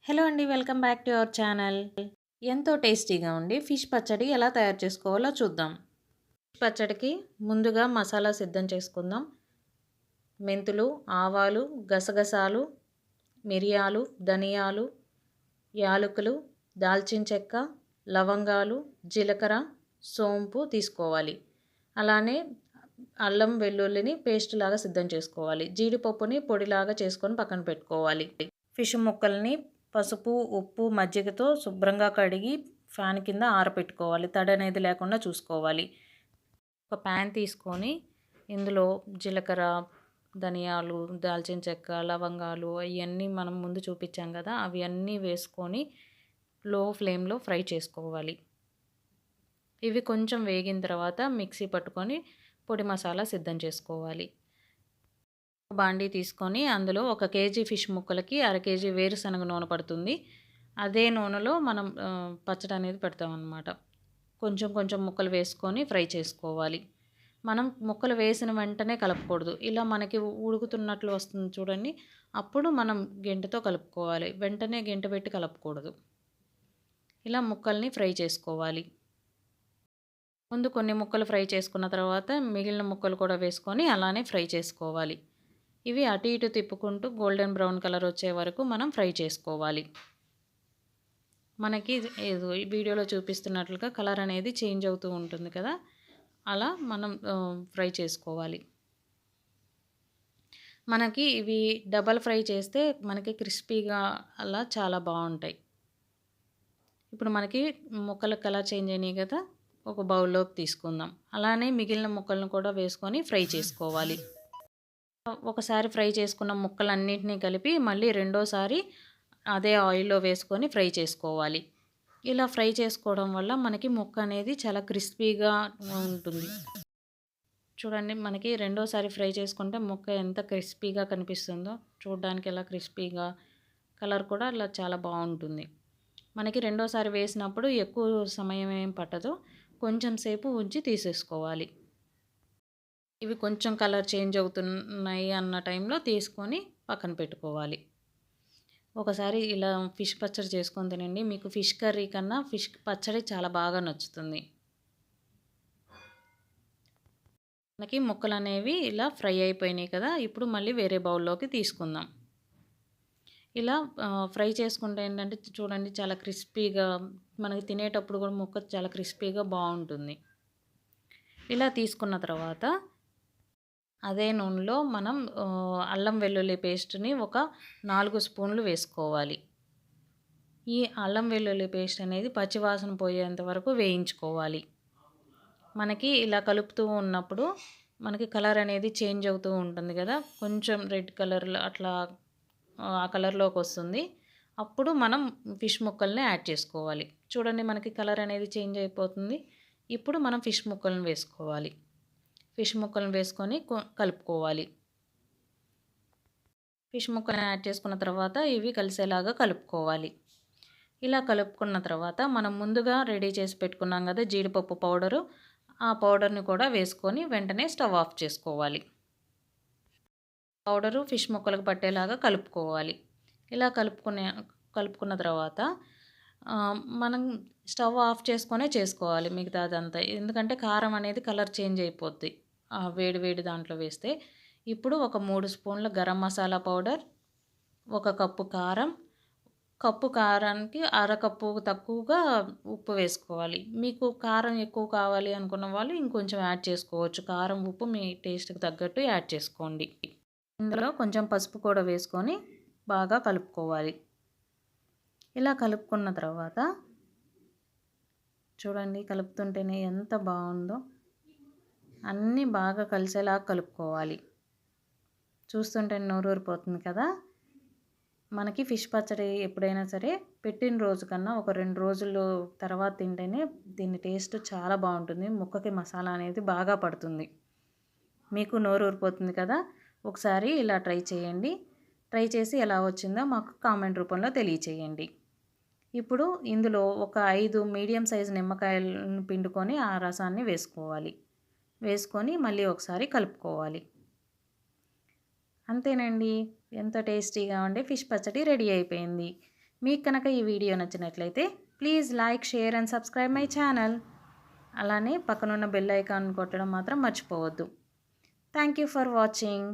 Hello అండి, welcome back to our channel. ఎంతో టేస్టీగా ఉండి ఫిష్ పచ్చడి ఎలా తయారు చేసుకోవాలో చూద్దాం. పచ్చడికి ముందుగా మసాలా సిద్ధం చేసుకుందాం. మెంతులు, ఆవాలు, గసగసాలు, మిరియాలు, ధనియాలు, యాలకులు, దాల్చిన చెక్క, లవంగాలు, జీలకర్ర, సోంపు తీసుకోవాలి. అలానే అల్లం వెల్లుల్లిని పేస్ట్ లాగా సిద్ధం చేసుకోవాలి. జీడిపప్పుని పొడిలాగా చేసుకొని పక్కన పెట్టుకోవాలి. ఫిష్ ముక్కల్ని పసుపు, ఉప్పు, మజ్జిగతో శుభ్రంగా కడిగి ఫ్యాన్ కింద ఆరబెట్టుకోవాలి. తడి అనేది లేకుండా చూసుకోవాలి. ఒక ప్యాన్ తీసుకొని ఇందులో జీలకర్ర, ధనియాలు, దాల్చిన చెక్క, లవంగాలు అవన్నీ మనం ముందు చూపించాం కదా, అవి అన్నీ వేసుకొని లో ఫ్లేమ్లో ఫ్రై చేసుకోవాలి. ఇవి కొంచెం వేగిన తర్వాత మిక్సీ పట్టుకొని పొడి మసాలా సిద్ధం చేసుకోవాలి. బాండీ తీసుకొని అందులో 1 కేజీ ఫిష్ ముక్కలకి 1/2 కేజీ వేరుశనగ నూనె పడుతుంది. అదే నూనెలో మనం పచ్చడి అనేది పెడతామన్నమాట. కొంచెం కొంచెం ముక్కలు వేసుకొని ఫ్రై చేసుకోవాలి. మనం ముక్కలు వేసిన వెంటనే కలపకూడదు. ఇలా మనకి ఉడుకుతున్నట్లు వస్తుంది చూడండి, అప్పుడు మనం గెంటెతో కలుపుకోవాలి. వెంటనే గెంట పెట్టి కలపకూడదు. ఇలా ముక్కల్ని ఫ్రై చేసుకోవాలి. ముందు కొన్ని ముక్కలు ఫ్రై చేసుకున్న తర్వాత మిగిలిన ముక్కలు కూడా వేసుకొని అలానే ఫ్రై చేసుకోవాలి. ఇవి అటు ఇటు తిప్పుకుంటూ గోల్డెన్ బ్రౌన్ కలర్ వచ్చే వరకు మనం ఫ్రై చేసుకోవాలి. మనకి ఈ వీడియోలో చూపిస్తున్నట్లుగా కలర్ అనేది చేంజ్ అవుతూ ఉంటుంది కదా, అలా మనం ఫ్రై చేసుకోవాలి. మనకి ఇవి డబల్ ఫ్రై చేస్తే మనకి క్రిస్పీగా అలా చాలా బాగుంటాయి. ఇప్పుడు మనకి ముక్కల కలర్ చేంజ్ అయినాయి కదా, ఒక బౌల్లోకి తీసుకుందాం. అలానే మిగిలిన ముక్కలను కూడా వేసుకొని ఫ్రై చేసుకోవాలి. ఒకసారి ఫ్రై చేసుకున్న ముక్కలన్నింటినీ కలిపి మళ్ళీ రెండోసారి అదే ఆయిల్లో వేసుకొని ఫ్రై చేసుకోవాలి. ఇలా ఫ్రై చేసుకోవడం వల్ల మనకి ముక్క అనేది చాలా క్రిస్పీగా ఉంటుంది. చూడండి, మనకి రెండోసారి ఫ్రై చేసుకుంటే ముక్క ఎంత క్రిస్పీగా కనిపిస్తుందో, చూడడానికి ఎలా క్రిస్పీగా, కలర్ కూడా అలా చాలా బాగుంటుంది. మనకి రెండోసారి వేసినప్పుడు ఎక్కువ సమయం ఏం పట్టదు, కొంచెం సేపు ఉంచి తీసేసుకోవాలి. ఇవి కొంచెం కలర్ చేంజ్ అవుతున్నాయి అన్న టైంలో తీసుకొని పక్కన పెట్టుకోవాలి. ఒకసారి ఇలా ఫిష్ పచ్చడి చేసుకొని తినండి. మీకు ఫిష్ కర్రీ కన్నా ఫిష్ పచ్చడి చాలా బాగా నచ్చుతుంది. మనకి ముక్కలు అనేవి ఇలా ఫ్రై అయిపోయినాయి కదా, ఇప్పుడు మళ్ళీ వేరే బౌల్లోకి తీసుకుందాం. ఇలా ఫ్రై చేసుకుంటే ఏంటంటే చూడండి, చాలా క్రిస్పీగా, మనకి తినేటప్పుడు కూడా ముక్క చాలా క్రిస్పీగా బాగుంటుంది. ఇలా తీసుకున్న తర్వాత అదే నూనెలో మనం అల్లం వెల్లుల్లి పేస్ట్ని ఒక 4 స్పూన్లు వేసుకోవాలి. ఈ అల్లం వెల్లుల్లి పేస్ట్ అనేది పచ్చివాసన పోయేంత వరకు వేయించుకోవాలి. మనకి ఇలా కలుపుతూ ఉన్నప్పుడు మనకి కలర్ అనేది చేంజ్ అవుతూ ఉంటుంది కదా, కొంచెం రెడ్ కలర్లో అట్లా ఆ కలర్లోకి వస్తుంది. అప్పుడు మనం ఫిష్ ముక్కల్ని యాడ్ చేసుకోవాలి. చూడండి, మనకి కలర్ అనేది చేంజ్ అయిపోతుంది. ఇప్పుడు మనం ఫిష్ ముక్కలను వేసుకోవాలి. ఫిష్ ముక్కలను వేసుకొని కలుపుకోవాలి. ఫిష్ ముక్కలను యాడ్ చేసుకున్న తర్వాత ఇవి కలిసేలాగా కలుపుకోవాలి. ఇలా కలుపుకున్న తర్వాత మనం ముందుగా రెడీ చేసి పెట్టుకున్నాం కదా జీడిపప్పు పౌడరు, ఆ పౌడర్ని కూడా వేసుకొని వెంటనే స్టవ్ ఆఫ్ చేసుకోవాలి. పౌడరు ఫిష్ ముక్కలకు పట్టేలాగా కలుపుకోవాలి. ఇలా కలుపుకున్న తర్వాత మనం స్టవ్ ఆఫ్ చేసుకొనే చేసుకోవాలి మిగతాదంతా. ఎందుకంటే కారం అనేది కలర్ చేంజ్ అయిపోద్ది వేడి వేడి దాంట్లో వేస్తే. ఇప్పుడు ఒక 3 స్పూన్ల గరం మసాలా పౌడర్, 1 కప్పు కారం, కప్పు కారానికి అరకప్పు తక్కువగా ఉప్పు వేసుకోవాలి. మీకు కారం ఎక్కువ కావాలి అనుకున్న వాళ్ళు ఇంకొంచెం యాడ్ చేసుకోవచ్చు. కారం, ఉప్పు మీ టేస్ట్కి తగ్గట్టు యాడ్ చేసుకోండి. ఇందులో కొంచెం పసుపు కూడా వేసుకొని బాగా కలుపుకోవాలి. ఇలా కలుపుకున్న తర్వాత చూడండి, కలుపుతుంటేనే ఎంత బాగుందో, అన్నీ బాగా కలిసేలా కలుపుకోవాలి. చూస్తుంటే నోరూరిపోతుంది కదా. మనకి ఫిష్ పచ్చడి ఎప్పుడైనా సరే పెట్టిన రోజు కన్నా ఒక 2 రోజులు తర్వాత తింటేనే దీని టేస్ట్ చాలా బాగుంటుంది. ముక్కకి మసాలా అనేది బాగా పడుతుంది. మీకు నోరూరిపోతుంది కదా, ఒకసారి ఇలా ట్రై చేయండి. ట్రై చేసి ఎలా వచ్చిందో మాకు కామెంట్ రూపంలో తెలియచేయండి. ఇప్పుడు ఇందులో ఒక 5 మీడియం సైజు నిమ్మకాయలను పిండుకొని ఆ రసాన్ని వేసుకోవాలి. వేసుకొని మళ్ళీ ఒకసారి కలుపుకోవాలి. అంతేనండి, ఎంతో టేస్టీగా ఉండే ఫిష్ పచ్చడి రెడీ అయిపోయింది. మీకు కనుక ఈ వీడియో నచ్చినట్లయితే please like, share and subscribe my channel. అలానే పక్కనున్న బెల్ ఐకాన్ కొట్టడం మాత్రం మర్చిపోవద్దు. Thank you for watching.